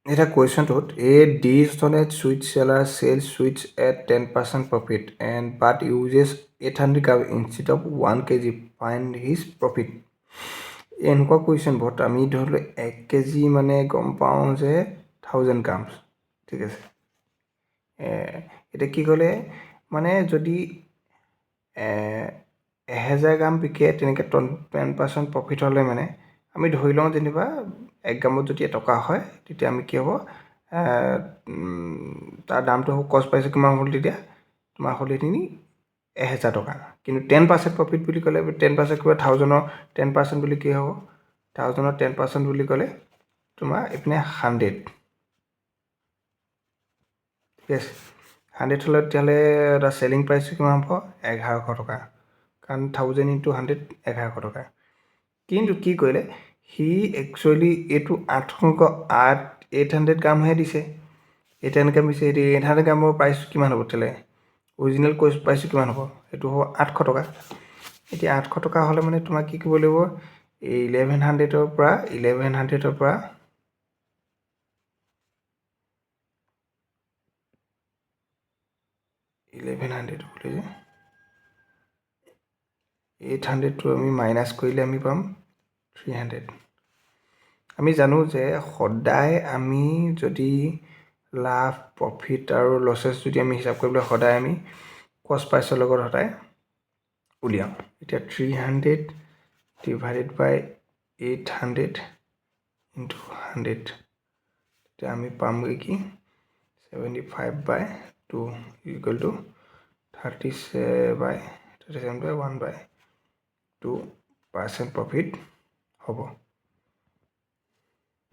এটা কুৱেশ্যনটোত dishonest sweet seller sell sweets at 10% profit and but uses 800 gram instead of 1 kg find his profit. এনেকুৱা কুৱেশ্যনবোৰত আমি ধৰি লওক 1 kg মানে গম পাওঁ যে 1000 গ্ৰামছ, ঠিক আছে। এতিয়া কি ক'লে মানে যদি 1000 গ্ৰাম বিকে তেনেকৈ 10% প্ৰফিট হ'লে মানে আমি ধৰি লওঁ যেনিবা 1 গ্ৰামত যদি এটকা হয় তেতিয়া আমি কি হ'ব তাৰ দামটো হ'ব কষ্ট পাইছোঁ কিমান হ'ল তেতিয়া তোমাৰ হ'ল এইখিনি 1000 টকা। কিন্তু 10% প্ৰফিট বুলি ক'লে 10% কিবা 1000ৰ 10% বুলি কি হ'ব 1000ৰ 10% বুলি ক'লে তোমাৰ এইপিনে 100, ঠিক আছে। 100 হ'লে তেতিয়াহ'লে এটা চেলিং প্ৰাইচটো কিমান হ'ব 1100 টকা, কাৰণ 1000 × 100 1100 টকা। কিন্তু কি কৰিলে সি একচুৱেলি এইটো 800 গ্ৰামহে দিছে। 800 গ্ৰাম দিছে, এতিয়া 800 গ্ৰামৰ প্ৰাইচ কিমান হ'ব তেতিয়াহ'লে অৰিজিনেল প্ৰাইচটো কিমান হ'ব সেইটো হ'ব 800 টকা। এতিয়া 800 টকা হ'লে মানে তোমাক কি কৰিব লাগিব এই 1100ৰ পৰা 1100 পৰা 800টো আমি মাইনাছ কৰিলে আমি পাম 300। আমি জানো যে সদায় আমি যদি লাভ প্ৰফিট আৰু লছেছ যদি আমি হিচাপ কৰিবলৈ সদায় আমি কষ্ট প্ৰাইচৰ লগত সদায় উলিয়াওঁ। এতিয়া 300 ডিভাইডেড বাই 800 ইনটু 100, তেতিয়া আমি পামগৈ কি 75/2 ইকুৱেল টু 37/1/2% প্ৰফিট হ'ব।